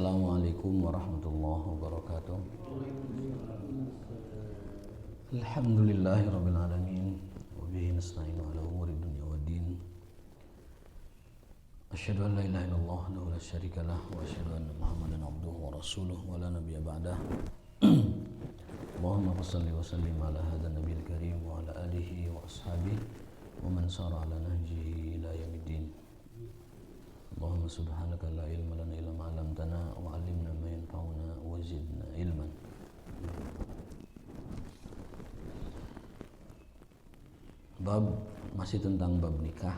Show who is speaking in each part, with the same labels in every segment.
Speaker 1: Assalamualaikum warahmatullahi wabarakatuh. Alhamdulillahirabbil alamin wa bihi nasta'inu ala umuri dunya waddin. Asyhadu an la ilaha illallah wahdahu la syarika lah wa asyhadu anna Muhammadan abduhu wa rasuluh wa la nabiyya ba'dah. Allahumma shalli wa sallim ala hadzal nabiyil karim wa ala alihi wa ashabihi wa man sara ala nahjihi ila yaumiddin. Allahumma subhanaka la ilma lana illa ma 'allamtana wa 'allimna ma yanfa'una wa zidna ilman. Bab masih tentang bab nikah.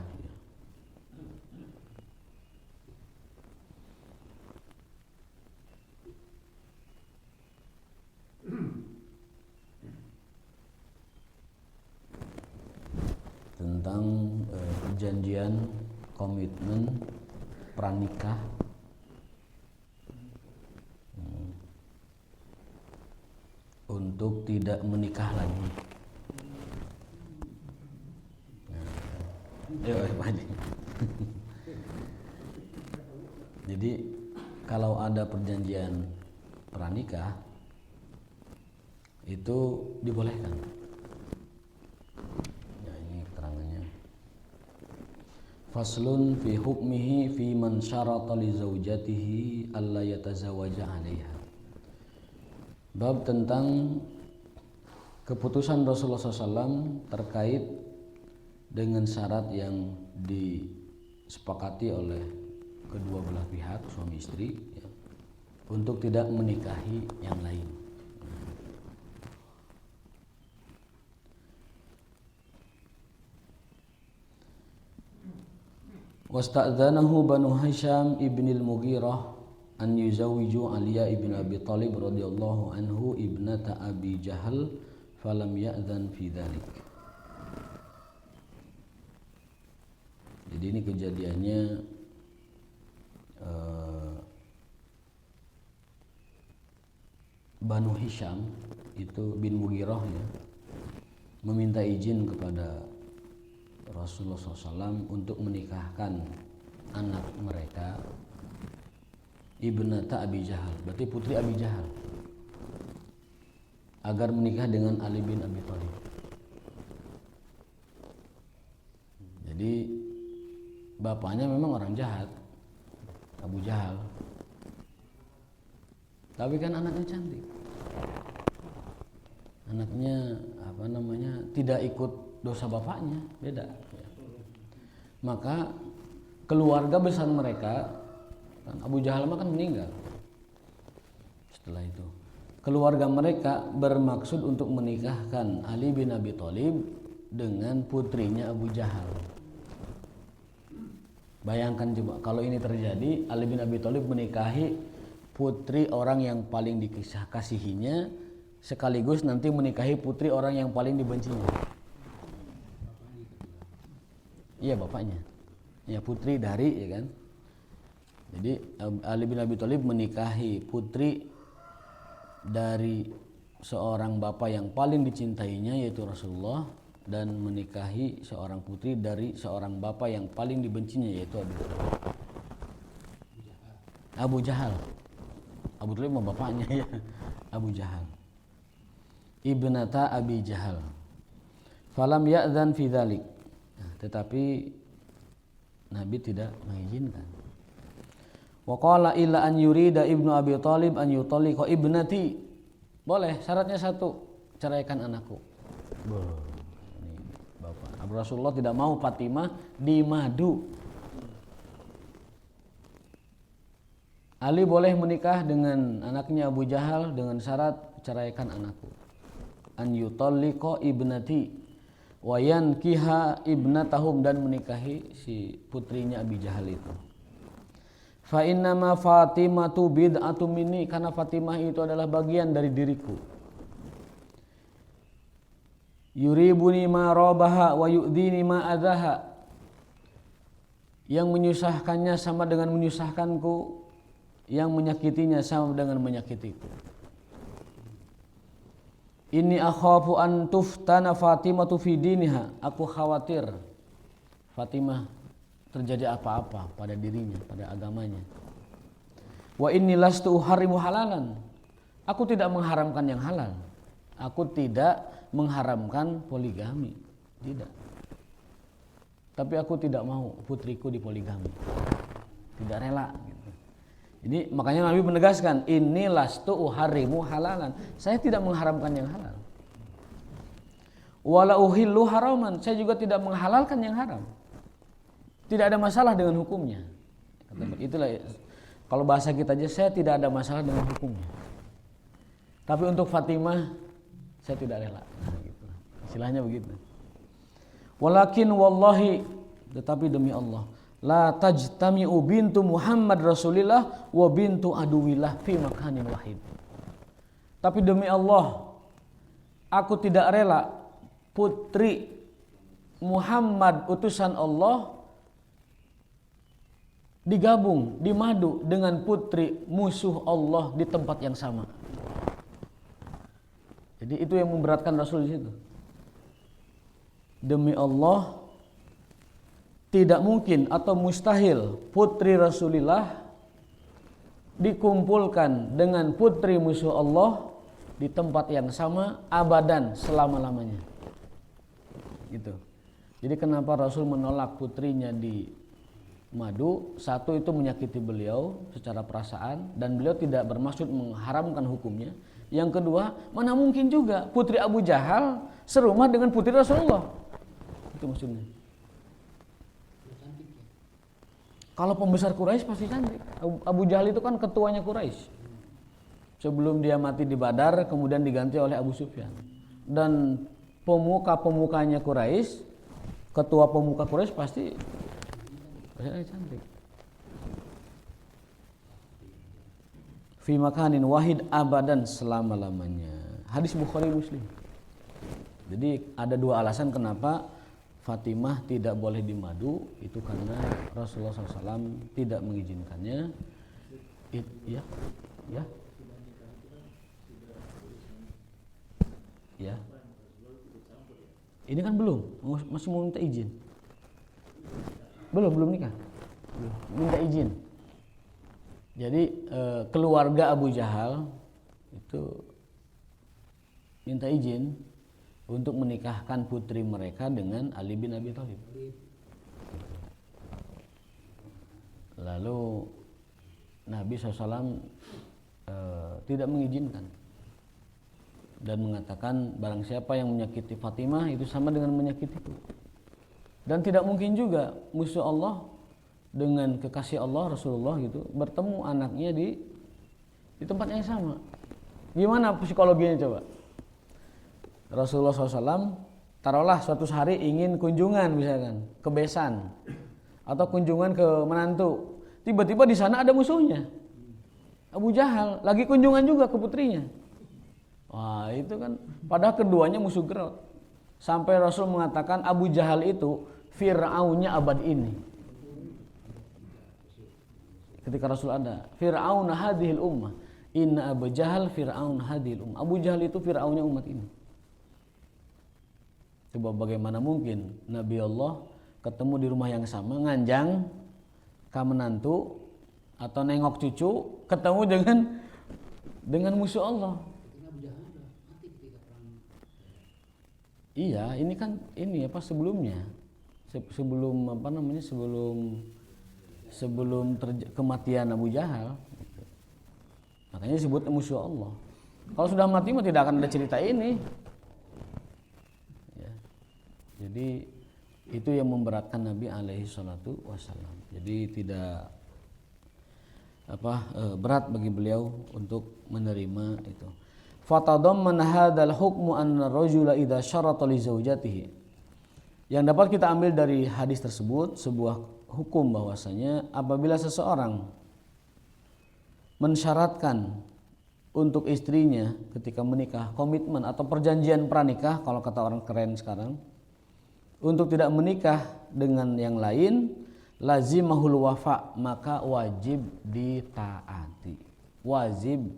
Speaker 1: Tentang perjanjian komitmen pranikah untuk tidak menikah lagi. Jadi kalau ada perjanjian pranikah itu dibolehkan. Faslun fi hukmihi fi man syarata li zaujatihi alla yatazawaja 'alaiha. Bab tentang keputusan Rasulullah SAW terkait dengan syarat yang disepakati oleh kedua belah pihak suami istri ya, untuk tidak menikahi yang lain. Wasta'dzanahu Banu Hisham ibnil Mughirah an yuzawwiju Aliya ibn Abi Thalib radhiyallahu anhu ibnata Abi Jahal falam ya'dzan fi dzalik. Jadi ini kejadiannya Banu Hisham itu bin Mughirah ya, meminta izin kepada Rasulullah SAW untuk menikahkan anak mereka ibnata Abi Jahal, berarti putri Abi Jahal, agar menikah dengan Ali bin Abi Thalib. Jadi bapaknya memang orang jahat, Abu Jahal, tapi kan anaknya cantik, anaknya tidak ikut dosa bapaknya, beda. Maka keluarga besar mereka, kan Abu Jahal kan meninggal. Setelah itu, keluarga mereka bermaksud untuk menikahkan Ali bin Abi Thalib dengan putrinya Abu Jahal. Bayangkan coba kalau ini terjadi, Ali bin Abi Thalib menikahi putri orang yang paling dikasihinya, sekaligus nanti menikahi putri orang yang paling dibencinya. Iya bapaknya, ya putri dari ya kan. Jadi Ali bin Abi Thalib menikahi putri dari seorang bapak yang paling dicintainya yaitu Rasulullah, dan menikahi seorang putri dari seorang bapak yang paling dibencinya yaitu Abu Jahal. Abu Thalib sama bapaknya ya, Abu Jahal. Ibnata Abi Jahal. Falam ya'dzan fi dzalik. Tetapi Nabi tidak mengizinkan. Wa qala illa an yurida ibnu Abi Thalib an yutalliqa ibnati. Boleh, syaratnya satu, ceraikan anakku. Ini Bapak. Rasulullah tidak mau Fatimah dimadu. Ali boleh menikah dengan anaknya Abu Jahal dengan syarat ceraikan anakku. An yutalliqa ibnati. Wayan kiha ibnatahum, dan menikahi si putrinya Abi Jahal itu. Fa innama Fatimatu bid'atum minni, karena Fatimah itu adalah bagian dari diriku. Yuribuni ma rabaha wa yu'dini ma adzaha. Yang menyusahkannya sama dengan menyusahkanku, yang menyakitinya sama dengan menyakitiku. Inni akhafu an tuftana Fatimatu fi diniha. Aku khawatir Fatimah terjadi apa-apa pada dirinya, pada agamanya. Wa inni lastu uharimu halalan. Aku tidak mengharamkan yang halal. Aku tidak mengharamkan poligami. Tidak. Tapi aku tidak mau putriku dipoligami. Tidak rela gitu. Jadi makanya Nabi menegaskan, inni lastu uharimu halalan. Saya tidak mengharamkan yang halal. Wala uhillu haraman. Saya juga tidak menghalalkan yang haram. Tidak ada masalah dengan hukumnya. Itulah kalau bahasa kita aja, saya tidak ada masalah dengan hukumnya. Tapi untuk Fatimah saya tidak rela. Nah, gitu. Istilahnya begitu. Walakin wallahi, tetapi demi Allah, la tajtami'u bintu Muhammad Rasulillah wa bintu aduwillah fi makanin wahid. Tapi demi Allah, aku tidak rela putri Muhammad utusan Allah digabung, dimadu dengan putri musuh Allah di tempat yang sama. Jadi itu yang memberatkan Rasul di situ. Demi Allah, tidak mungkin atau mustahil putri Rasulullah dikumpulkan dengan putri musuh Allah di tempat yang sama abadan, selama-lamanya. Gitu. Jadi kenapa Rasul menolak putrinya di madu? Satu, itu menyakiti beliau secara perasaan dan beliau tidak bermaksud mengharamkan hukumnya. Yang kedua, mana mungkin juga putri Abu Jahal serumah dengan putri Rasulullah. Itu maksudnya. Kalau pembesar Quraisy pasti cantik. Abu Jahal itu kan ketuanya Quraisy. Sebelum dia mati di Badar, kemudian diganti oleh Abu Sufyan. Dan pemuka-pemukanya Quraisy, ketua pemuka Quraisy pasti cantik. Fi makanin wahid abadan, selama-lamanya. Hadis Bukhari Muslim. Jadi ada dua alasan kenapa Fatimah tidak boleh dimadu. Itu karena Rasulullah SAW tidak mengizinkannya. Ya. Ini kan belum, masih mau minta izin. Belum nikah. Minta izin. Jadi keluarga Abu Jahal itu minta izin untuk menikahkan putri mereka dengan Ali bin Abi Thalib. Lalu Nabi SAW tidak mengizinkan dan mengatakan barang siapa yang menyakiti Fatimah itu sama dengan menyakitiku. Dan tidak mungkin juga musuh Allah dengan kekasih Allah Rasulullah gitu bertemu anaknya di tempat yang sama. Gimana psikologinya coba? Rasulullah SAW taruhlah suatu hari ingin kunjungan misalkan ke besan atau kunjungan ke menantu, tiba-tiba di sana ada musuhnya Abu Jahal lagi kunjungan juga ke putrinya. Wah, itu kan padahal keduanya musuh gerak. Sampai Rasul mengatakan Abu Jahal itu Fir'aunnya abad ini. Ketika Rasul ada Fir'aun hadhil ummah, inna Abu Jahal Fir'aun hadhil ummah. Abu Jahal itu Fir'aunnya umat ini. Coba bagaimana mungkin Nabi Allah ketemu di rumah yang sama, nganjang ka menantu atau nengok cucu, ketemu dengan musuh Allah. Iya, ini kan sebelumnya. Sebelum kematian Abu Jahal. Makanya disebut musuh Allah. Kalau sudah mati mah tidak akan ada cerita ini. Ya. Jadi itu yang memberatkan Nabi alaihi salatu wasallam. Jadi tidak berat bagi beliau untuk menerima itu. Fatadammana hadzal hukmu anna rajula idza syarata li zaujatihi. Yang dapat kita ambil dari hadis tersebut sebuah hukum bahwasanya apabila seseorang mensyaratkan untuk istrinya ketika menikah, komitmen atau perjanjian pranikah kalau kata orang keren sekarang, untuk tidak menikah dengan yang lain, lazimahul wafa, maka wajib ditaati. Wajib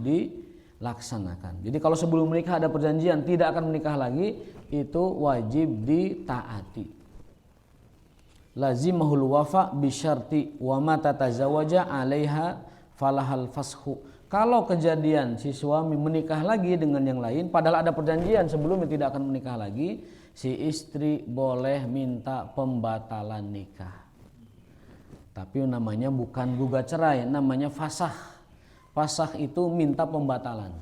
Speaker 1: dilaksanakan. Jadi kalau sebelum menikah ada perjanjian tidak akan menikah lagi, itu wajib ditaati. Lazimahul wafa bisyarti wa ma tatazawaja 'alaiha falahal fashu. Kalau kejadian si suami menikah lagi dengan yang lain, padahal ada perjanjian sebelumnya tidak akan menikah lagi, si istri boleh minta pembatalan nikah. Tapi namanya bukan gugat cerai, namanya fasah. Fasah itu minta pembatalan.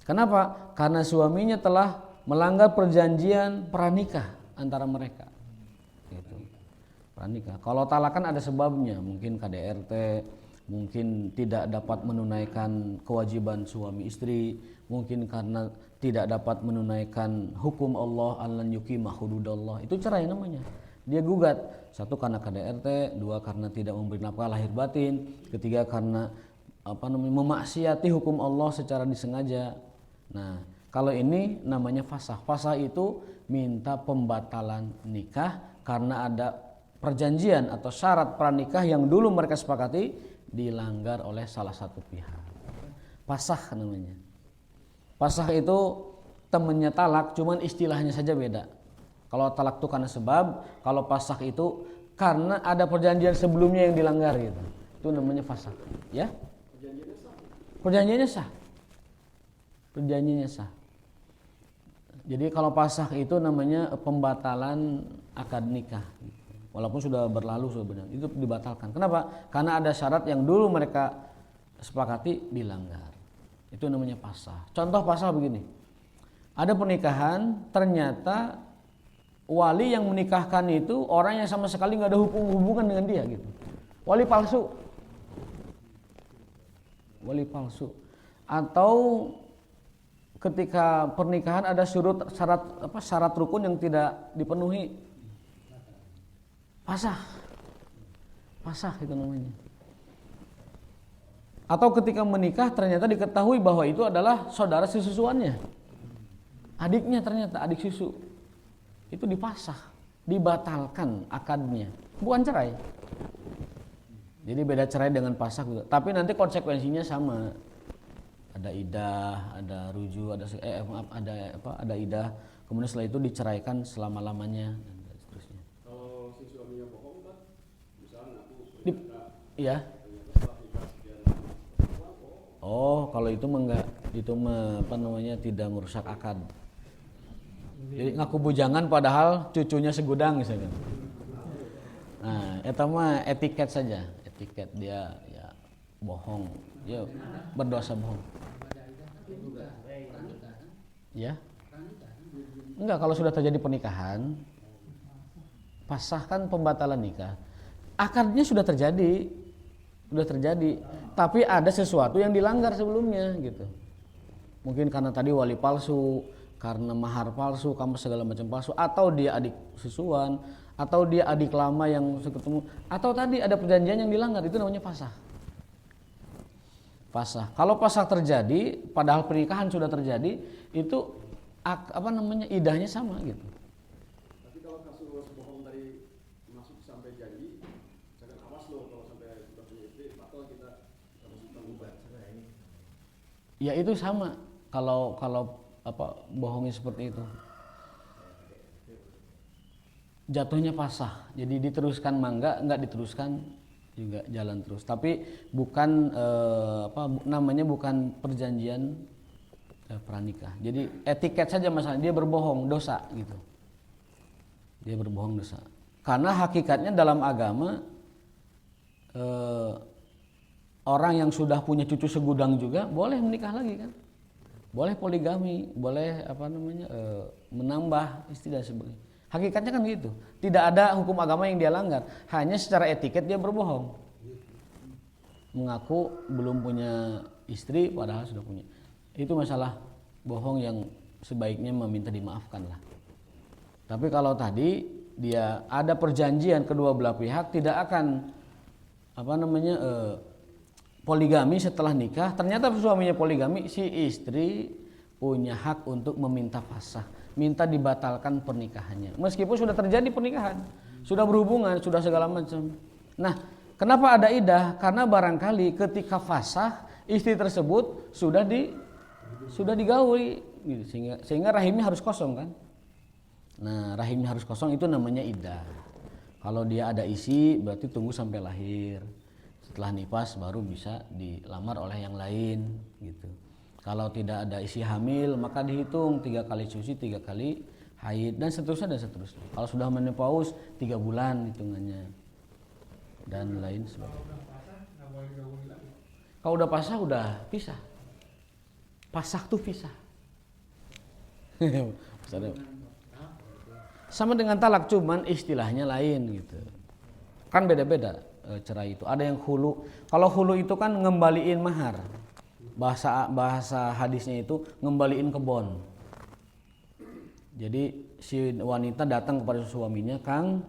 Speaker 1: Kenapa? Karena suaminya telah melanggar perjanjian pranikah antara mereka. Gitu. Pranikah. Kalau talak kan ada sebabnya, mungkin KDRT, mungkin tidak dapat menunaikan kewajiban suami istri, mungkin karena tidak dapat menunaikan hukum Allah, allan yuqima hududallah. Itu cerai namanya. Dia gugat, satu karena KDRT, dua karena tidak memberi nafkah lahir batin, ketiga karena memaksiati hukum Allah secara disengaja. Nah, kalau ini namanya fasah. Fasah itu minta pembatalan nikah karena ada perjanjian atau syarat pranikah yang dulu mereka sepakati dilanggar oleh salah satu pihak. Fasah namanya. Fasah itu temennya talak, cuman istilahnya saja beda. Kalau talak itu karena sebab, kalau fasakh itu karena ada perjanjian sebelumnya yang dilanggar gitu. Itu namanya fasakh, ya? Perjanjiannya sah. Perjanjiannya sah. Jadi kalau fasakh itu namanya pembatalan akad nikah. Walaupun sudah berlalu sebenarnya, itu dibatalkan. Kenapa? Karena ada syarat yang dulu mereka sepakati dilanggar. Itu namanya fasakh. Contoh fasakh begini. Ada pernikahan, ternyata wali yang menikahkan itu orang yang sama sekali nggak ada hubungan dengan dia gitu. Wali palsu. Wali palsu. Atau ketika pernikahan ada syarat rukun yang tidak dipenuhi. Fasakh. Fasakh itu namanya. Atau ketika menikah ternyata diketahui bahwa itu adalah saudara sesusuannya. Adiknya ternyata adik susu. Itu dipasah, dibatalkan akadnya, bukan cerai. Jadi beda cerai dengan pasah juga. Tapi nanti konsekuensinya sama. Ada idah, ada rujuk, ada idah. Kemudian setelah itu diceraikan selama-lamanya dan seterusnya.
Speaker 2: Kalau si suaminya bohong kan, misalnya aku
Speaker 1: iya. Oh, kalau itu enggak, itu tidak merusak akad. Jadi ngaku bujangan padahal cucunya segudang misalkan. Nah, itu mah etiket saja, etiket dia ya bohong, ya berdosa bohong. Ya? Enggak, kalau sudah terjadi pernikahan, pasahkan pembatalan nikah. Akadnya sudah terjadi, tapi ada sesuatu yang dilanggar sebelumnya gitu. Mungkin karena tadi wali palsu, karena mahar palsu, kamu segala macam palsu, atau dia adik susuan, atau dia adik lama yang ketemu, atau tadi ada perjanjian yang dilanggar, itu namanya fasakh. Fasakh. Kalau fasakh terjadi, padahal pernikahan sudah terjadi, itu idahnya sama gitu.
Speaker 2: Tapi kalau kasus bohong dari masuk sampai janji, jangan awas loh kalau sampai sudah punya istri, atau kita harus mengubah cerai ini.
Speaker 1: Ya itu sama. Kalau bohongnya seperti itu, jatuhnya fasakh. Jadi diteruskan mangga, enggak diteruskan juga jalan terus. Tapi bukan bukan perjanjian pranikah. Jadi etiket saja masalah, dia berbohong dosa gitu. Dia berbohong dosa. Karena hakikatnya dalam agama orang yang sudah punya cucu segudang juga boleh menikah lagi kan? Boleh poligami, boleh menambah istri dan sebagainya. Hakikatnya kan gitu. Tidak ada hukum agama yang dia langgar. Hanya secara etiket dia berbohong. Mengaku belum punya istri padahal sudah punya. Itu masalah bohong yang sebaiknya meminta dimaafkan lah. Tapi kalau tadi dia ada perjanjian kedua belah pihak tidak akan poligami setelah nikah, ternyata suaminya poligami, si istri punya hak untuk meminta fasakh, minta dibatalkan pernikahannya. Meskipun sudah terjadi pernikahan, sudah berhubungan, sudah segala macam. Nah, kenapa ada idah? Karena barangkali ketika fasakh istri tersebut sudah digauli, gitu, sehingga rahimnya harus kosong kan. Nah, rahimnya harus kosong itu namanya idah. Kalau dia ada isi berarti tunggu sampai lahir. Setelah nifas baru bisa dilamar oleh yang lain gitu. Kalau tidak ada isi hamil maka dihitung 3 kali suci, 3 kali haid dan seterusnya dan seterusnya. Kalau sudah menopause 3 bulan hitungannya dan lain sebagainya. Kalau udah pasah udah pisah. Pasah tuh pisah. Sama dengan talak cuman istilahnya lain gitu. Kan beda-beda cerai itu. Ada yang hulu. Kalau hulu itu kan ngembaliin mahar. Bahasa hadisnya itu ngembaliin kebon. Jadi si wanita datang kepada suaminya, "Kang,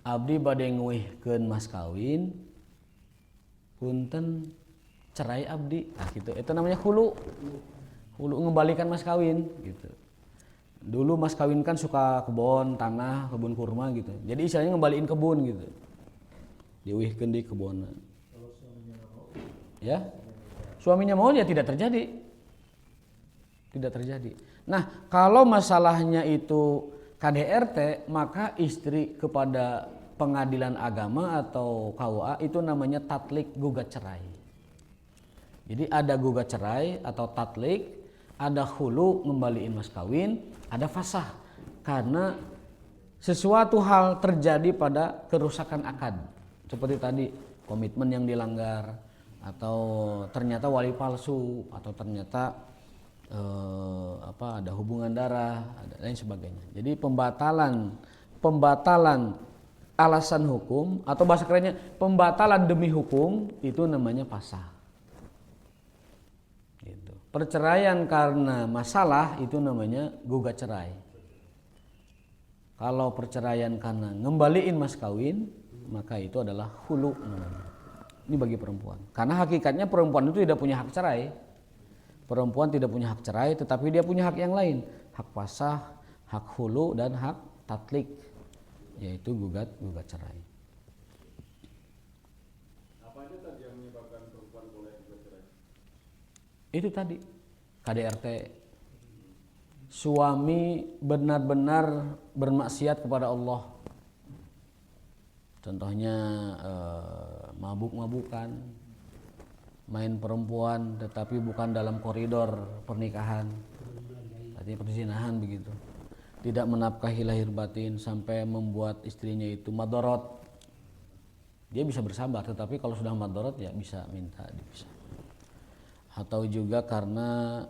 Speaker 1: abdi bade nguihkeun mas kawin. Punten cerai abdi." Nah gitu. Itu namanya hulu. Hulu ngembalikan mas kawin gitu. Dulu mas kawin kan suka kebun tanah, kebun kurma gitu. Jadi istilahnya ngembaliin kebun gitu. Diuihkeun di kebun. Ya. Suaminya mau ya tidak terjadi. Tidak terjadi. Nah, kalau masalahnya itu KDRT, maka istri kepada pengadilan agama atau KUA itu namanya tatlik, gugat cerai. Jadi ada gugat cerai atau tatlik, ada hulu ngembaliin mas kawin, ada fasah karena sesuatu hal terjadi pada kerusakan akad. Seperti tadi komitmen yang dilanggar atau ternyata wali palsu atau ternyata ada hubungan darah dan lain sebagainya. Jadi pembatalan alasan hukum atau bahasa kerennya pembatalan demi hukum itu namanya fasah. Gitu. Perceraian karena masalah itu namanya gugat cerai. Kalau perceraian karena ngembaliin mas kawin, maka itu adalah hulu namanya. Ini bagi perempuan. Karena hakikatnya perempuan itu tidak punya hak cerai. Perempuan tidak punya hak cerai, tetapi dia punya hak yang lain. Hak fasah, hak hulu, dan hak tatlik, yaitu gugat cerai.
Speaker 2: Apa aja tadi yang menyebabkan perempuan boleh gugat cerai?
Speaker 1: Itu tadi, KDRT. Suami benar-benar bermaksiat kepada Allah. Contohnya mabuk-mabukan, main perempuan tetapi bukan dalam koridor pernikahan, artinya perzinahan begitu. Tidak menafkahi lahir batin sampai membuat istrinya itu madorot. Dia bisa bersabar, tetapi kalau sudah madorot ya bisa minta dipisah. Atau juga karena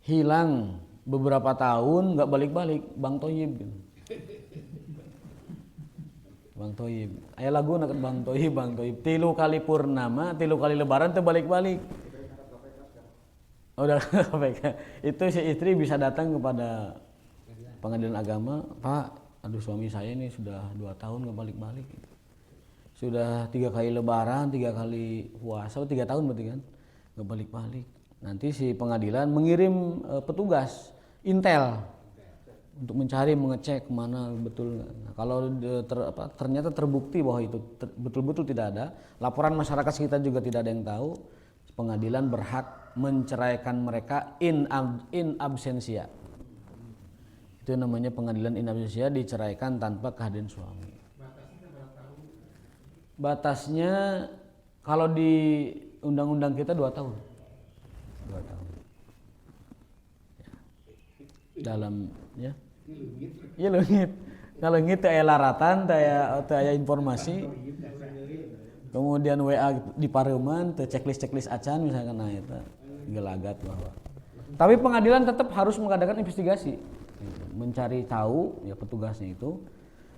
Speaker 1: hilang beberapa tahun nggak balik-balik, Bang Toyib. Bang Toyib, aya lagu nak Bang Toyib. 3 kali purnama, 3 kali lebaran teu balik-balik. Udah KPK. Itu si istri bisa datang kepada pengadilan agama, "Pak, aduh suami saya ini sudah 2 tahun nggak balik-balik. Sudah 3 kali lebaran, 3 kali puasa, 3 tahun berarti kan nggak balik-balik." Nanti si pengadilan mengirim petugas intel untuk mencari, mengecek kemana betul. Nah, kalau ternyata terbukti bahwa itu betul-betul tidak ada, laporan masyarakat sekitar juga tidak ada yang tahu, pengadilan berhak menceraikan mereka in absentia. Itu namanya pengadilan in absentia, diceraikan tanpa kehadiran suami. Batasnya kalau di undang-undang kita 2 tahun. 2 tahun. Ya. Dalam ya. Iya leungit. Kalau leungit teh aya laratan, teh aya informasi. Kemudian WA di pareuman, teh checklist acan misalkan, nah eta gelagat bahwa. Tapi pengadilan tetap harus mengadakan investigasi. Mencari tahu ya petugasnya itu.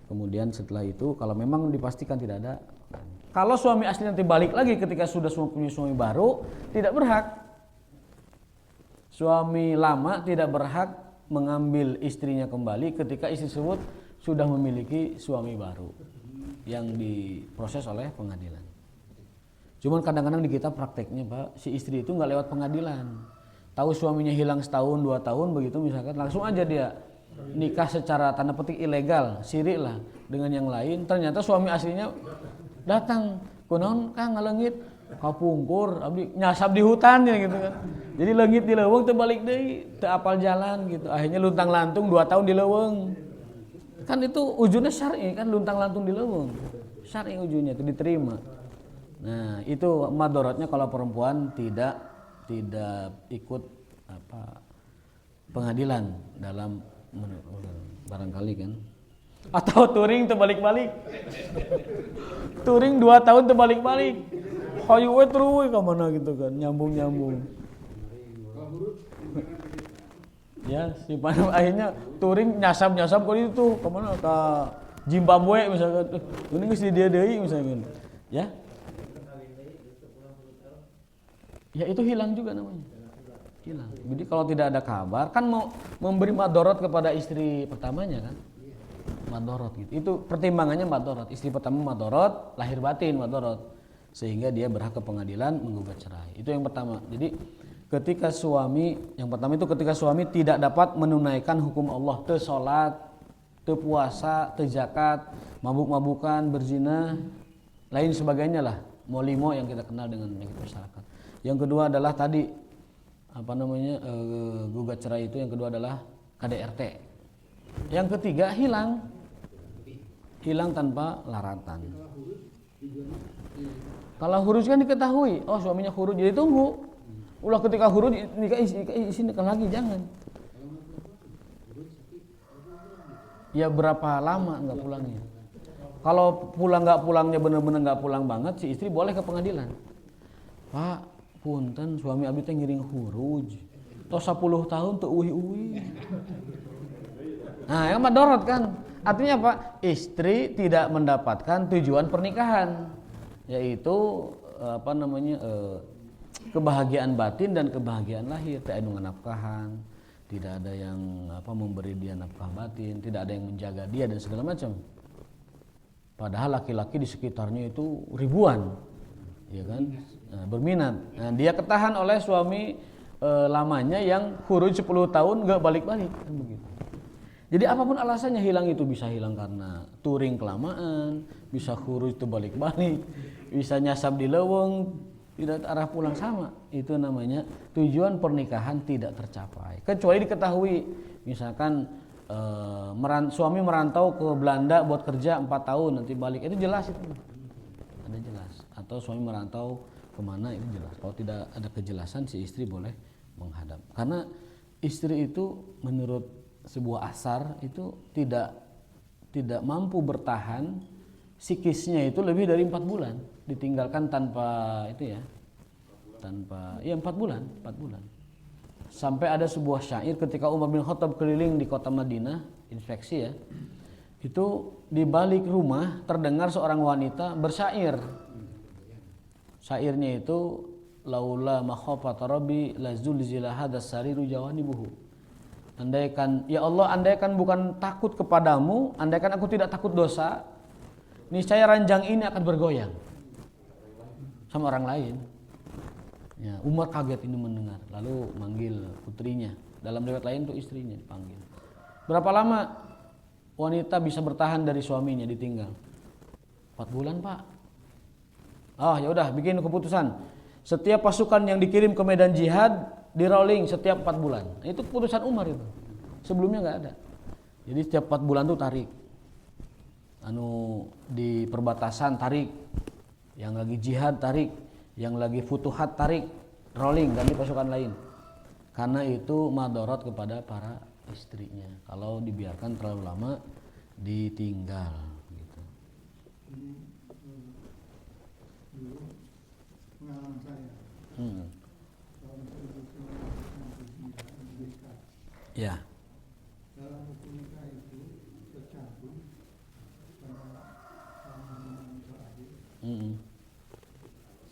Speaker 1: Kemudian setelah itu kalau memang dipastikan tidak ada. Kalau suami asli nanti balik lagi ketika sudah punya suami baru, tidak berhak. Suami lama tidak berhak mengambil istrinya kembali ketika istri tersebut sudah memiliki suami baru yang diproses oleh pengadilan. Cuman kadang-kadang di kita prakteknya Pak, si istri itu nggak lewat pengadilan. Tahu suaminya hilang setahun 2 tahun begitu misalkan, langsung aja dia nikah secara tanda petik ilegal, sirik lah dengan yang lain. Ternyata suami aslinya datang, kunaon Kang ngaleungit, kapungkur, abdi nyasap di hutan ya gitu kan. Jadi leungit di leuweung teu balik deui, teu apal jalan gitu. Akhirnya luntang-lantung 2 tahun di leuweung. Kan itu ujungnya syar'i kan, luntang-lantung di leuweung. Syar'i ujungnya itu diterima. Nah, itu madorotnya kalau perempuan tidak ikut pengadilan dalam barangkali kan. Atau touring terbalik-balik. Touring 2 tahun terbalik-balik. Hayu we terus ke mana gitu kan, nyambung-nyambung. Ya, si Panam akhirnya touring nyasap-nyasap kali itu ke mana, ke Zimbabwe misalkan. Ini geus di dia deui misalkan. Ya. Ya itu hilang juga namanya. Hilang. Jadi kalau tidak ada kabar kan mau memberi madorot kepada istri pertamanya kan. Madorot gitu. Itu pertimbangannya madorot. Istri pertama madorot, lahir batin madorot. Sehingga dia berhak ke pengadilan menggugat cerai. Itu yang pertama. Jadi ketika suami tidak dapat menunaikan hukum Allah, teu salat, teu puasa, teu zakat, mabuk-mabukan, berzina, lain sebagainya lah. Molimo yang kita kenal dengan penyakit masyarakat. Yang kedua adalah tadi gugat cerai itu, yang kedua adalah KDRT. Yang ketiga hilang tanpa laratan. Kalau huruf kan diketahui, oh suaminya huruf, jadi tunggu. Ulah ketika huruf nikah lagi, jangan. Ya berapa lama nggak pulangnya? Kalau nggak pulangnya benar-benar nggak pulang banget, si istri boleh ke pengadilan. Pak, punten suami abdi teh ngiring huruj. Tos 10 tahun teu uwi-uwi. Nah, yang madorot kan. Artinya apa? Istri tidak mendapatkan tujuan pernikahan, yaitu kebahagiaan batin dan kebahagiaan lahir. Tidak ada yang nafkahan, tidak ada yang memberi dia nafkah batin, tidak ada yang menjaga dia dan segala macam. Padahal laki-laki di sekitarnya itu ribuan, ya kan? Nah, berminat. Nah, dia ketahan oleh suami lamanya yang khuruj 10 tahun nggak balik-balik, kan begitu. Jadi apapun alasannya hilang itu, bisa hilang karena touring kelamaan, bisa khuruj itu balik-balik, bisa nyasab di leweng, tidak arah pulang sama. Itu namanya tujuan pernikahan tidak tercapai. Kecuali diketahui, misalkan suami merantau ke Belanda buat kerja 4 tahun nanti balik, itu jelas itu. Ada jelas. Atau suami merantau kemana, itu jelas. Kalau tidak ada kejelasan, si istri boleh menghadap. Karena istri itu menurut sebuah asar itu tidak mampu bertahan psikisnya itu lebih dari 4 bulan ditinggalkan tanpa 4 bulan. Sampai ada sebuah syair ketika Umar bin Khattab keliling di kota Madinah, inspeksi ya, itu di balik rumah terdengar seorang wanita bersyair. Syairnya itu laula makhafata rabbi lazulzila hadas sariru jawanibuhu. Andaikan, ya Allah, andaikan bukan takut kepadamu, andaikan aku tidak takut dosa, niscaya ranjang ini akan bergoyang sama orang lain. Ya, Umar kaget ini mendengar, lalu manggil putrinya. Dalam riwayat lain tuh istrinya dipanggil. Berapa lama wanita bisa bertahan dari suaminya ditinggal? 4 bulan, Pak. Oh, ya udah, bikin keputusan. Setiap pasukan yang dikirim ke medan jihad di rolling setiap 4 bulan. Itu keputusan Umar itu. Sebelumnya nggak ada. Jadi setiap 4 bulan tuh tarik. Di perbatasan tarik. Yang lagi jihad tarik, yang lagi futuhat tarik, rolling ganti pasukan lain. Karena itu madorot kepada para istrinya. Kalau dibiarkan terlalu lama ditinggal gitu.
Speaker 3: Pengalaman saya.
Speaker 1: Ya.
Speaker 3: Dalam hukum nikah itu tercantum pada terakhir.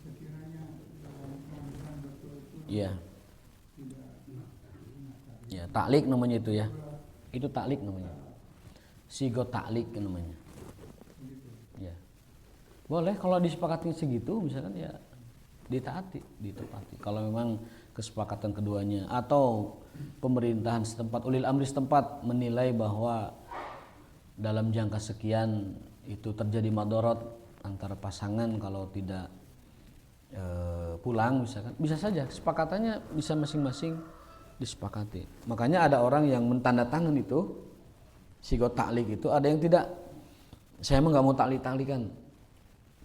Speaker 3: Sekiranya dalam keadaan betul-betul
Speaker 1: Ya.
Speaker 3: tidak
Speaker 1: Ya, taklik namanya itu ya. Itu taklik namanya. Sigo taklik namanya. Ya. Boleh kalau disepakati segitu misalkan ya ditepati. Kalau memang kesepakatan keduanya atau pemerintahan setempat, ulil amri setempat menilai bahwa dalam jangka sekian itu terjadi madorot antara pasangan kalau tidak pulang misalkan, bisa saja kesepakatannya bisa masing-masing disepakati. Makanya ada orang yang mentandatangan itu sigot taklik itu, ada yang tidak. Saya emang nggak mau taklik-taklikan.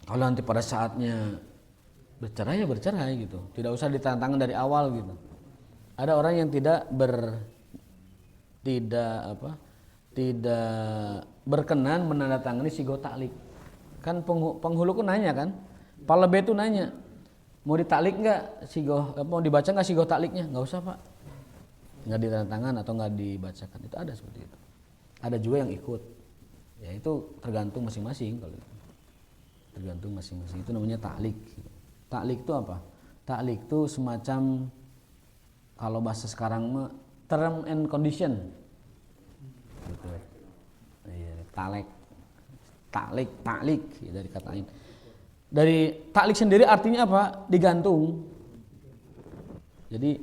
Speaker 1: Kalau nanti pada saatnya bercerai ya bercerai gitu, tidak usah ditantangkan dari awal gitu. Ada orang yang tidak berkenan menandatangani sigoh taklik. Kan penghulu ku nanya kan, Palebe itu nanya, mau ditaklik nggak sigoh, mau dibaca nggak sigoh takliknya? Nggak usah pak, nggak ditandatangan atau nggak dibacakan, itu ada seperti itu. Ada juga yang ikut, ya itu tergantung masing-masing kalau itu. Tergantung masing-masing, itu namanya taklik. Taklik itu apa? Taklik itu semacam kalau bahasa sekarang mah term and condition. Gitu. Iya, taklik ya, dari kata lain. Dari taklik sendiri artinya apa? Digantung. Jadi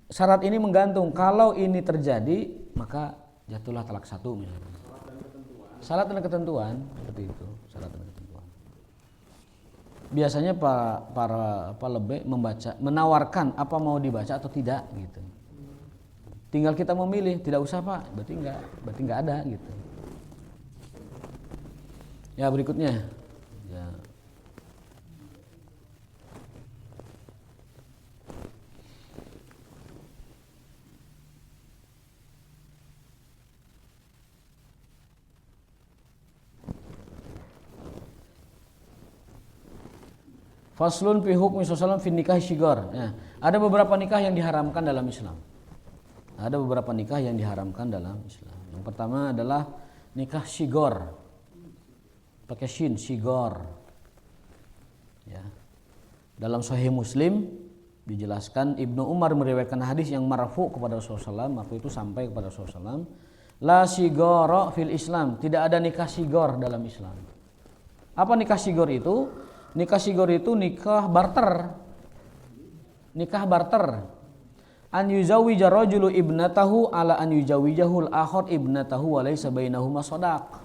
Speaker 1: syarat ini menggantung. Kalau ini terjadi maka jatuhlah talak satu misalnya. Syarat dan ketentuan seperti itu. Syarat dan ketentuan. Biasanya para lebih membaca, menawarkan apa mau dibaca atau tidak gitu. Tinggal kita memilih, tidak usah pak, berarti nggak ada gitu. Ya berikutnya, ya. Faslun fi hukmi sallallahu fi nikah syigor. Ya, ada beberapa nikah yang diharamkan dalam Islam. Ada beberapa nikah yang diharamkan dalam Islam. Yang pertama adalah nikah syigor. Pakai shin, syigor. Ya. Dalam Sahih Muslim dijelaskan Ibnu Umar meriwayatkan hadis yang marfu kepada Rasulullah SAW, marfu itu sampai kepada Rasulullah SAW. La syigara fil Islam, tidak ada nikah syigor dalam Islam. Apa nikah syigor itu? Nikah syigor itu nikah barter. Nikah barter. An yuzawwija rajulu ibnatahu ala an yuzawijahul akhar ibnatahu wa laysa bainahuma shadaq.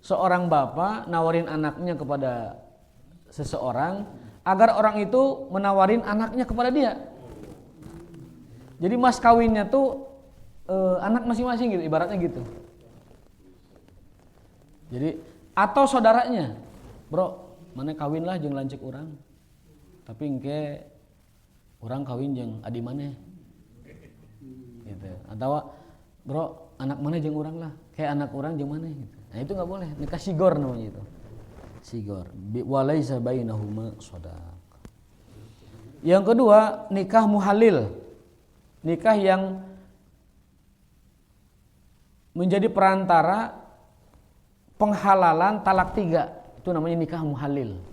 Speaker 1: Seorang bapak nawarin anaknya kepada seseorang agar orang itu menawarin anaknya kepada dia. Jadi mas kawinnya tuh anak masing-masing gitu, ibaratnya gitu. Jadi atau saudaranya, bro, mana kawin lah jeung lanceuk urang. Tapi engke urang kawin jeung adi maneh. Gitu. Atau bro, anak mana jeung urang lah, kayak anak urang jeung maneh gitu. Nah, itu enggak boleh, nikah sigor namanya itu. Sigor. Walaisa bainahuma shadaq. Yang kedua, nikah muhalil. Nikah yang menjadi perantara penghalalan talak 3. Itu namanya nikah muhalil.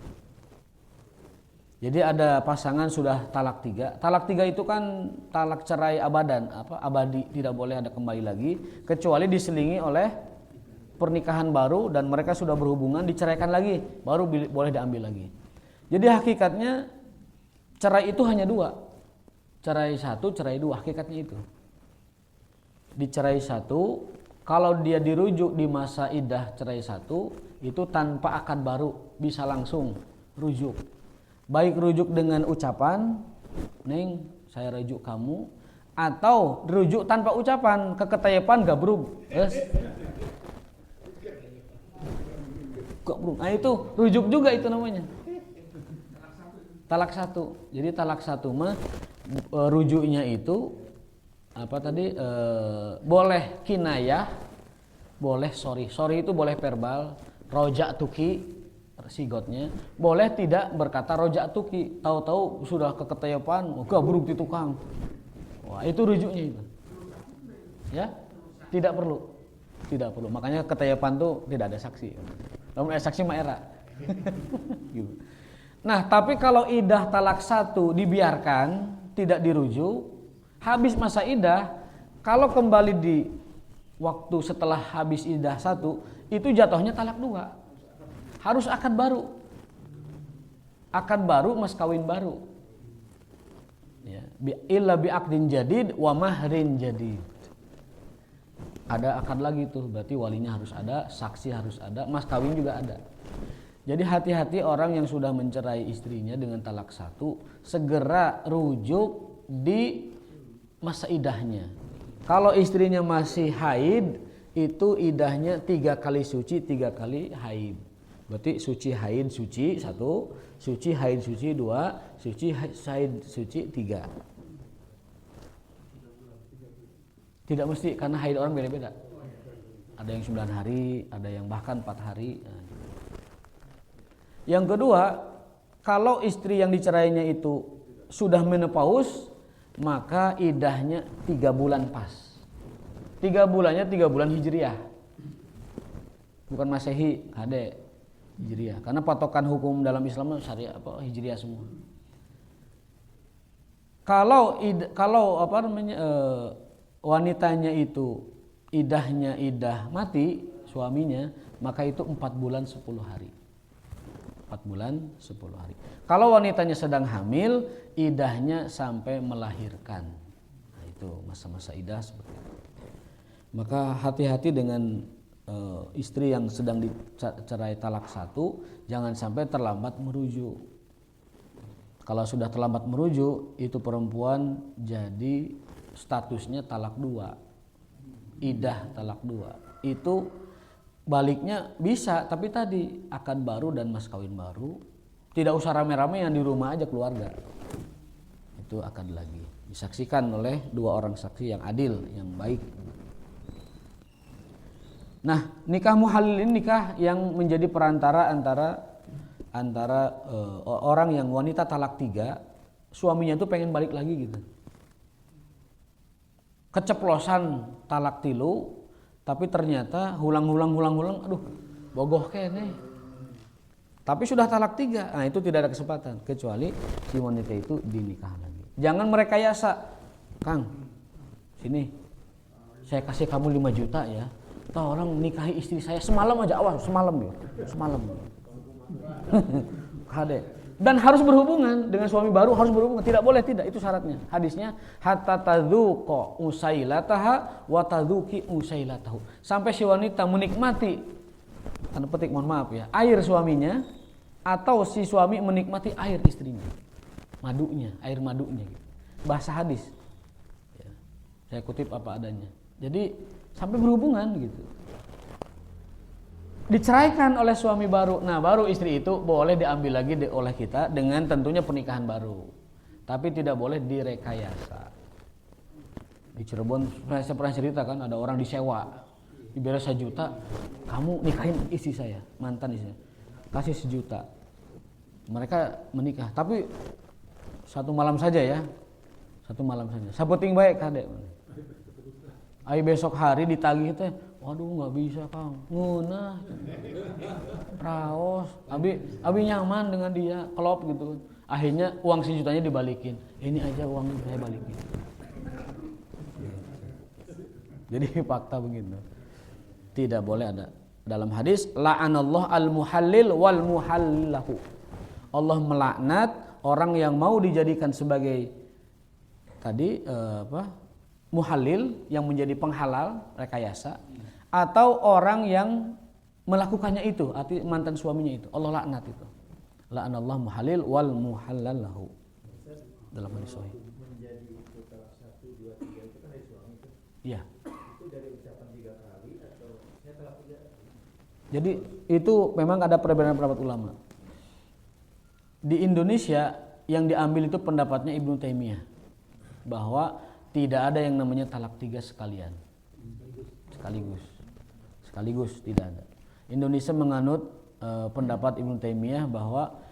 Speaker 1: Jadi ada pasangan sudah talak 3. Talak 3 itu kan talak cerai abadan, abadi, tidak boleh ada kembali lagi kecuali diselingi oleh pernikahan baru dan mereka sudah berhubungan, diceraikan lagi, baru boleh diambil lagi. Jadi hakikatnya cerai itu hanya 2. Cerai 1, cerai 2, hakikatnya itu. Dicerai 1, kalau dia dirujuk di masa iddah cerai 1, itu tanpa akad baru, bisa langsung rujuk. Baik rujuk dengan ucapan, Neng, saya rujuk kamu, atau rujuk tanpa ucapan, keketayapan gabrug. Nah itu rujuk juga itu namanya. Talak 1. Jadi talak 1 mah rujuknya itu apa tadi? Boleh kinayah, boleh sorry. Sorry itu boleh verbal, rojak tuki sigotnya. Boleh tidak berkata rojak tuki, tahu-tahu sudah keketayapan, gabrug di tukang. Wah, itu rujuknya itu. Ya? Tidak perlu. Tidak perlu. Makanya ketayapan tuh tidak ada saksi. Namun saksi mah era. Gitu. Nah, tapi kalau iddah talak 1 dibiarkan, tidak dirujuk, habis masa iddah, kalau kembali di waktu setelah habis iddah 1, itu jatuhnya talak 2. Harus akad baru. Akad baru mas kawin baru. Ya, illa bi'aqdin jadid wa mahrin jadid. Ada akad lagi tuh, berarti walinya harus ada, saksi harus ada, mas kawin juga ada. Jadi hati-hati orang yang sudah mencerai istrinya dengan talak 1, segera rujuk di masa idahnya. Kalau istrinya masih haid, itu idahnya 3 kali suci, 3 kali haid. Berarti suci haid suci 1, suci haid suci 2, suci haid suci 3. Tidak mesti, karena haid orang beda-beda. Ada yang 9 hari, ada yang bahkan 4 hari. Yang kedua, kalau istri yang dicerainya itu sudah menopause, maka idahnya 3 bulan pas. 3 bulannya 3 bulan Hijriah. Bukan Masehi, Hade. Hijriah. Karena patokan hukum dalam Islam syariah Hijriah semua. Kalau wanitanya itu idahnya idah mati suaminya, maka itu 4 bulan 10 hari. 4 bulan 10 hari. Kalau wanitanya sedang hamil, idahnya sampai melahirkan. Nah, itu masa-masa idah seperti itu. Maka hati-hati dengan istri yang sedang dicerai talak 1, jangan sampai terlambat merujuk. Kalau sudah terlambat merujuk, itu perempuan jadi statusnya talak 2, idah talak 2. Itu baliknya bisa, tapi tadi akad baru dan mas kawin baru. Tidak usah rame-rame, yang di rumah aja keluarga. Itu akad lagi, disaksikan oleh 2 orang saksi yang adil, yang baik. Nah, nikah muhalil ini nikah yang menjadi perantara antara orang yang wanita talak 3, suaminya itu pengen balik lagi gitu. Keceplosan talak 3, tapi ternyata hulang, aduh bogoh kene. Tapi sudah talak 3, nah itu tidak ada kesempatan kecuali si wanita itu dinikah lagi. Jangan merekayasa, Kang, sini saya kasih kamu 5 juta ya. Tolong nikahi istri saya semalam aja, awas semalam ya, semalam. Kade. Dan harus berhubungan dengan suami baru, harus berhubungan, tidak boleh tidak, itu syaratnya. Hadisnya hatta tadzuqa usailataha wa tadzuki usailatahu. Sampai si wanita menikmati, tanda petik mohon maaf ya, air suaminya, atau si suami menikmati air istrinya. Madunya, air madunya gitu. Bahasa hadis. Ya, saya kutip apa adanya. Jadi sampai berhubungan gitu. Diceraikan oleh suami baru. Nah, baru istri itu boleh diambil lagi oleh kita dengan tentunya pernikahan baru. Tapi tidak boleh direkayasa. Di Cirebon saya pernah cerita kan, ada orang disewa. Dibayar 1 juta, kamu nikahin istri saya, mantan istri. Kasih 1 juta. Mereka menikah, tapi 1 malam saja ya. 1 malam saja. Saputing baik kade. Ai besok hari ditagih teh, waduh nggak bisa Kang, ngeunah, raos, abi nyaman dengan dia, klop gitu. Akhirnya uang 1 jutanya dibalikin, ini aja uang saya balikin. Jadi fakta begitu, tidak boleh ada. Dalam hadis, la'anallahu al-muhallil wal muhallahu. Allah melaknat orang yang mau dijadikan sebagai tadi muhalil, yang menjadi penghalal rekayasa, atau orang yang melakukannya itu, arti mantan suaminya itu, Allah laknat itu. La'anallahu muhalil wal muhallallahu. Dalam hadis sahih.
Speaker 4: Menjadi itu talak 1, 2, 3 itu kan dari suami itu.
Speaker 1: Iya.
Speaker 4: Itu dari ucapan 3 kali atau saya talak 3.
Speaker 1: Jadi itu memang ada perbedaan pendapat ulama. Di Indonesia yang diambil itu pendapatnya Ibnu Taimiyah, bahwa tidak ada yang namanya talak 3 sekalian. Sekaligus tidak ada. Indonesia menganut pendapat Ibnu Taimiyah bahwa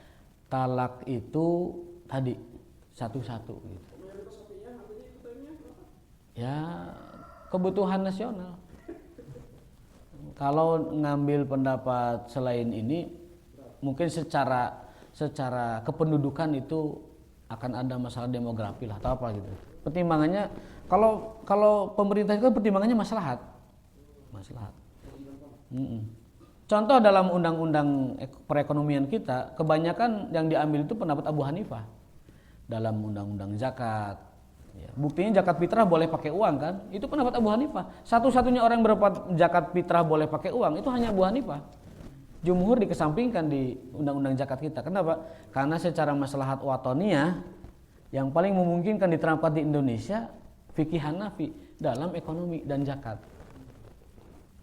Speaker 1: talak itu tadi satu-satu gitu. Ya, kebutuhan nasional. Kalau ngambil pendapat selain ini, mungkin secara kependudukan itu akan ada masalah demografi lah atau apa gitu. Pertimbangannya kalau pemerintah itu pertimbangannya maslahat. Contoh dalam undang-undang perekonomian kita, kebanyakan yang diambil itu pendapat Abu Hanifah dalam undang-undang zakat. Ya, buktinya zakat fitrah boleh pakai uang kan? Itu pendapat Abu Hanifah. Satu-satunya orang yang berpendapat zakat fitrah boleh pakai uang itu hanya Abu Hanifah. Jumhur dikesampingkan di undang-undang zakat kita. Kenapa? Karena secara maslahat watoniyah yang paling memungkinkan diterapkan di Indonesia fikih Hanafi dalam ekonomi dan zakat.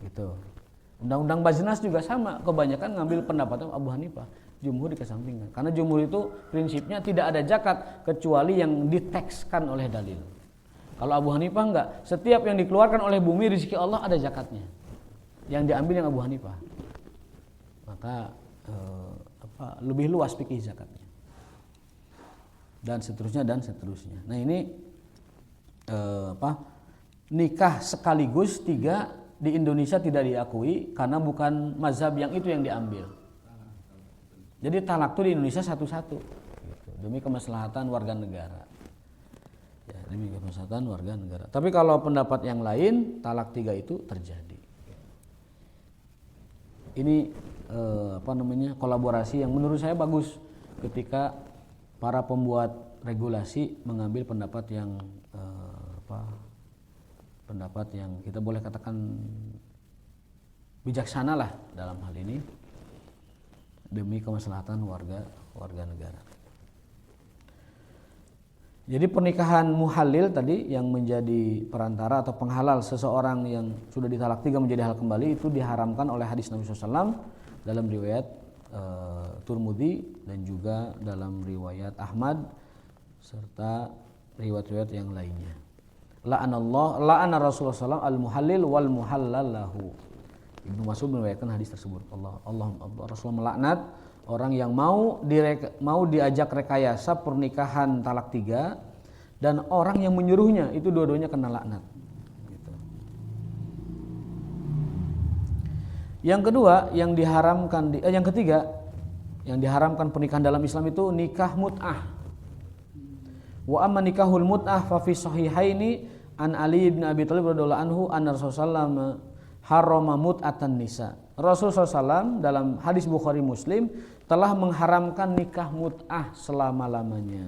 Speaker 1: Gitu. Undang-undang Bajnas juga sama, kebanyakan ngambil pendapat Abu Hanifah, jumhur dikesampingkan. Karena jumhur itu prinsipnya tidak ada zakat kecuali yang ditekskan oleh dalil. Kalau Abu Hanifah enggak, setiap yang dikeluarkan oleh bumi rezeki Allah ada zakatnya. Yang diambil yang Abu Hanifah. Maka lebih luas fikih zakatnya. Dan seterusnya dan seterusnya. Nah, ini nikah sekaligus 3 di Indonesia tidak diakui karena bukan mazhab yang itu yang diambil. Jadi talak itu di Indonesia satu-satu gitu, demi kemaslahatan warga negara. Ya, demi kemaslahatan warga negara. Tapi kalau pendapat yang lain, talak 3 itu terjadi. Ini kolaborasi yang menurut saya bagus ketika para pembuat regulasi mengambil pendapat yang pendapat yang kita boleh katakan bijaksana lah dalam hal ini demi kemaslahatan warga negara. Jadi pernikahan muhalil tadi yang menjadi perantara atau penghalal seseorang yang sudah ditalak 3 menjadi hal kembali itu diharamkan oleh hadis Nabi SAW dalam riwayat Turmudi dan juga dalam riwayat Ahmad serta riwayat-riwayat yang lainnya. La'ana Rasulullah SAW al-muhallil wal muhallal lahu. Ibnu Mas'ud meriwayatkan hadis tersebut. Rasulullah melaknat orang yang mau diajak rekayasa pernikahan talak 3 dan orang yang menyuruhnya, itu dua-duanya kena laknat. Gitu. Yang kedua, yang ketiga, yang diharamkan pernikahan dalam Islam itu nikah mut'ah. Wa amma nikahul mut'ah fa fi sahihaini an Ali bin Abi Thalib radhiyallahu anhu anna Rasulullah harrama mut'atan nisa. Rasulullah SAW dalam hadis Bukhari Muslim telah mengharamkan nikah mut'ah selama-lamanya.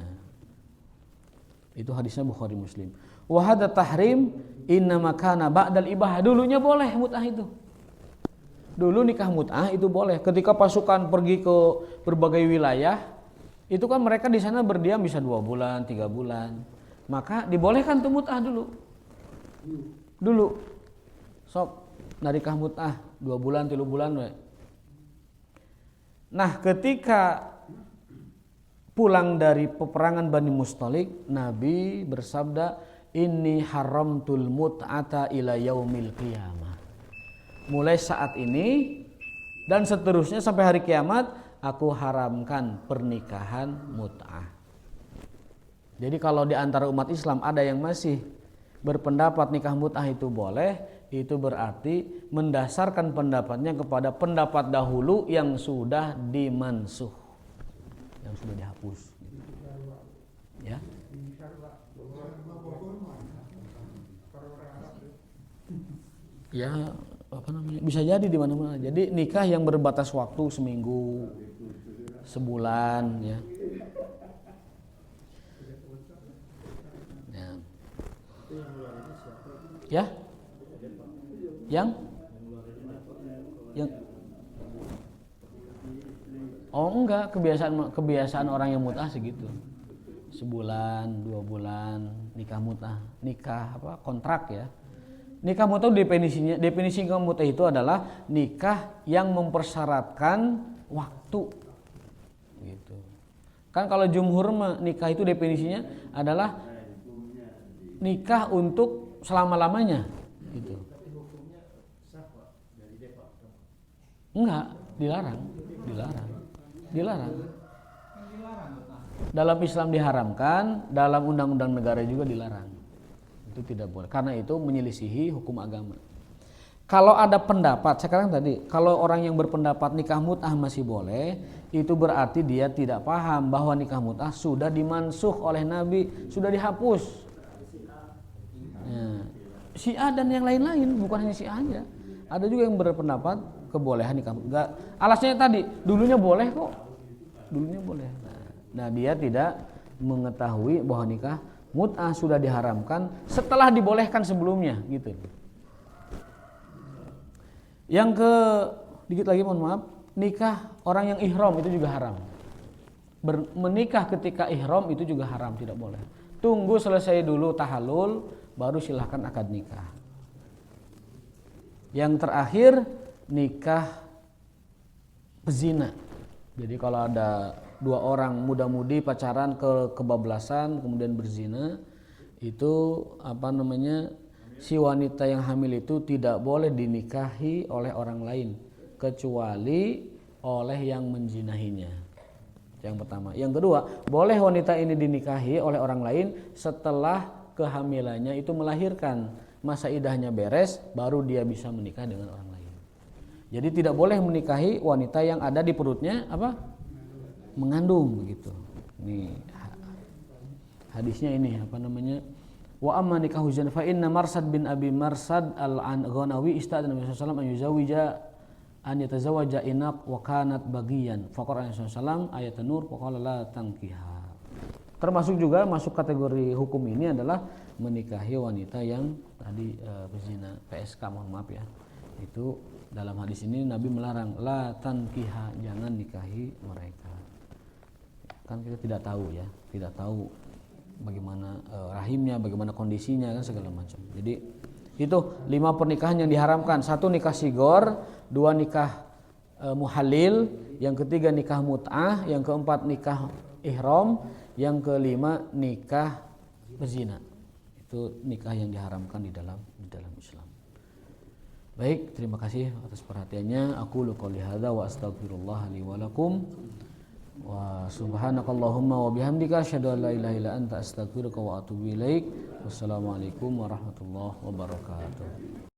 Speaker 1: Itu hadisnya Bukhari Muslim. Wa hadza tahrim innama kana ba'dal ibah. Dulunya boleh mut'ah itu. Dulu nikah mut'ah itu boleh. Ketika pasukan pergi ke berbagai wilayah, itu kan mereka di sana berdiam bisa 2 bulan, 3 bulan. Maka dibolehkan tuh mut'ah dulu. Sok narikah mut'ah 2 bulan, 3 bulan we. Nah, ketika pulang dari peperangan Bani Mustalik, Nabi bersabda, "Inni haramtul mut'ata ila yaumil qiyamah." Mulai saat ini dan seterusnya sampai hari kiamat, aku haramkan pernikahan mut'ah. Jadi kalau di antara umat Islam ada yang masih berpendapat nikah mut'ah itu boleh, itu berarti mendasarkan pendapatnya kepada pendapat dahulu yang sudah dimansuh, yang sudah dihapus. Ya. Ya, bisa jadi di mana-mana. Jadi nikah yang berbatas waktu seminggu, sebulan, ya. Ya. Yang enggak, kebiasaan orang yang mut'ah segitu. Sebulan, 2 bulan nikah mut'ah, kontrak ya. Nikah mut'ah definisi nikah mut'ah itu adalah nikah yang mempersyaratkan waktu. Gitu. Kan kalau jumhur nikah itu definisinya adalah nikah untuk selama-lamanya gitu. Enggak, dilarang. Dalam Islam diharamkan, dalam undang-undang negara juga dilarang. Itu tidak boleh karena itu menyelisihi hukum agama. Kalau ada pendapat, sekarang tadi, kalau orang yang berpendapat nikah mut'ah masih boleh, itu berarti dia tidak paham bahwa nikah mut'ah sudah dimansuh oleh Nabi, sudah dihapus. Ya. Syiah dan yang lain-lain, bukan hanya Syiah aja. Ada juga yang berpendapat kebolehan nikah mut'ah. Alasnya tadi, dulunya boleh kok. Dulunya boleh. Nah, dia tidak mengetahui bahwa nikah mut'ah sudah diharamkan setelah dibolehkan sebelumnya, gitu. Dikit lagi mohon maaf, nikah orang yang ihram itu juga haram. Menikah ketika ihram itu juga haram, tidak boleh. Tunggu selesai dulu tahallul, baru silahkan akad nikah. Yang terakhir, nikah pezina. Jadi kalau ada dua orang muda-mudi pacaran kebablasan kemudian berzina, itu si wanita yang hamil itu tidak boleh dinikahi oleh orang lain kecuali oleh yang menzinahinya. Yang pertama. Yang kedua, boleh wanita ini dinikahi oleh orang lain setelah kehamilannya itu melahirkan, masa idahnya beres, baru dia bisa menikah dengan orang lain. Jadi tidak boleh menikahi wanita yang ada di perutnya mengandung begitu. Ini hadisnya ini wa amma nikahu zina fa inna Marsad bin Abi Marsad al-Ghanawi istadzana Nabi sallallahu alaihi wasallam an yatazawwaja inaq wa kanat bagiyan faqala Nabi sallallahu ayat An-Nur faqala la tankiha. Termasuk juga masuk kategori hukum ini adalah menikahi wanita yang tadi berzina, PSK, mohon maaf ya. Itu dalam hadis ini Nabi melarang la tankiha, jangan nikahi mereka. Kan kita tidak tahu bagaimana rahimnya, bagaimana kondisinya kan segala macam. Jadi itu 5 pernikahan yang diharamkan. 1 nikah sigor, 2 nikah muhalil, yang ketiga nikah mut'ah, yang keempat nikah ihram, yang kelima nikah berzina. Itu nikah yang diharamkan di dalam Islam. Baik, terima kasih atas perhatiannya. Aku qouli hadza wa astaghfirullah li wa lakum. Wa subhanakallahumma wa bihamdika asyhadu an la ilaha illa anta astaghfiruka wa atubu ilaik. Wassalamualaikum warahmatullahi wabarakatuh.